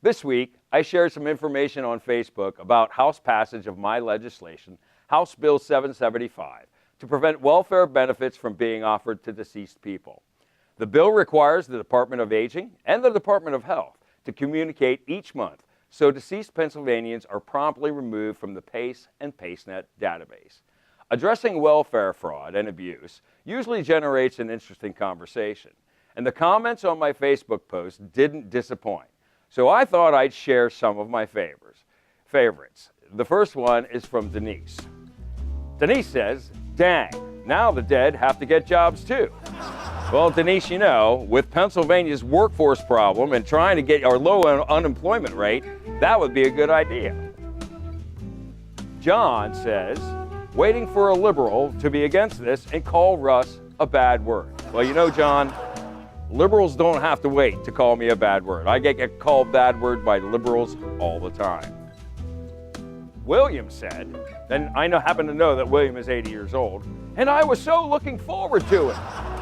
This week, I shared some information on Facebook about House passage of my legislation, House Bill 775, to prevent welfare benefits from being offered to deceased people. The bill requires the Department of Aging and the Department of Health to communicate each month so deceased Pennsylvanians are promptly removed from the PACE and PACENet database. Addressing welfare fraud and abuse usually generates an interesting conversation, and the comments on my Facebook post didn't disappoint. So I thought I'd share some of my favorites. The first one is from Denise. Denise says, "Dang, now the dead have to get jobs too." Well, Denise, you know, with Pennsylvania's workforce problem and trying to get our low unemployment rate, that would be a good idea. John says, "Waiting for a liberal to be against this and call Russ a bad word." Well, you know, John, liberals don't have to wait to call me a bad word. I get called bad word by liberals all the time. William said, and I happen to know that William is 80 years old, "and I was so looking forward to it."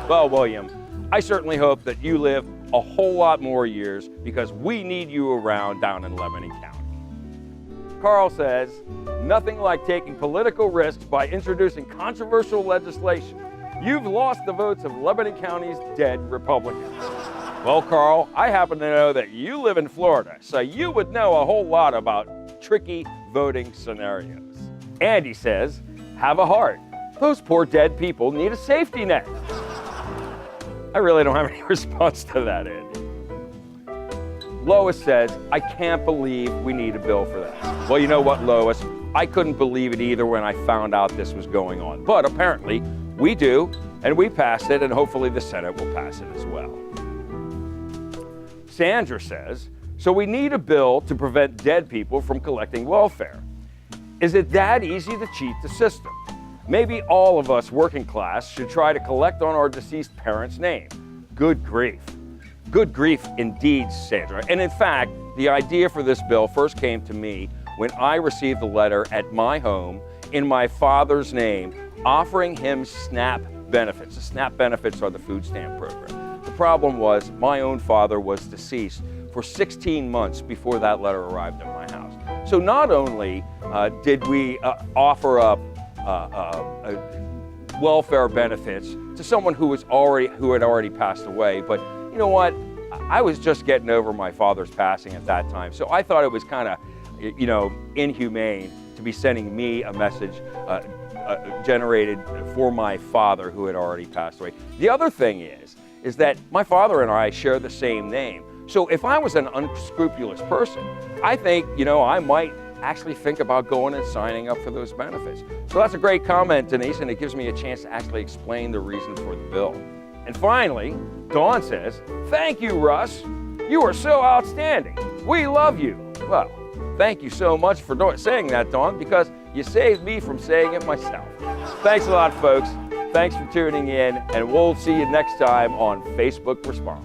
Well, William, I certainly hope that you live a whole lot more years because we need you around down in Lebanon County. Carl says, "Nothing like taking political risks by introducing controversial legislation. You've lost the votes of Lebanon County's dead Republicans." Well, Carl, I happen to know that you live in Florida, so you would know a whole lot about tricky voting scenarios. Andy says, "Have a heart. Those poor dead people need a safety net." I really don't have any response to that, Andy. Lois says, "I can't believe we need a bill for that." Well, you know what, Lois? I couldn't believe it either when I found out this was going on. But apparently, we do, and we passed it, and hopefully the Senate will pass it as well. Sandra says, "So we need a bill to prevent dead people from collecting welfare. Is it that easy to cheat the system? Maybe all of us working class should try to collect on our deceased parents' name." Good grief. Good grief indeed, Sandra. And in fact, the idea for this bill first came to me when I received a letter at my home in my father's name offering him SNAP benefits. The SNAP benefits are the food stamp program. The problem was my own father was deceased for 16 months before that letter arrived at my house. So not only did we offer up welfare benefits to someone who had already passed away, but you know what? I was just getting over my father's passing at that time, so I thought it was kind of, inhumane to be sending me a message generated for my father who had already passed away. The other thing is that my father and I share the same name. So if I was an unscrupulous person, I think, I might actually think about going and signing up for those benefits. So that's a great comment, Denise, and it gives me a chance to actually explain the reason for the bill. And finally, Dawn says, "Thank you, Russ. You are so outstanding. We love you." Well, thank you so much for saying that, Dawn, because you saved me from saying it myself. Thanks a lot, folks. Thanks for tuning in, and we'll see you next time on Facebook Response.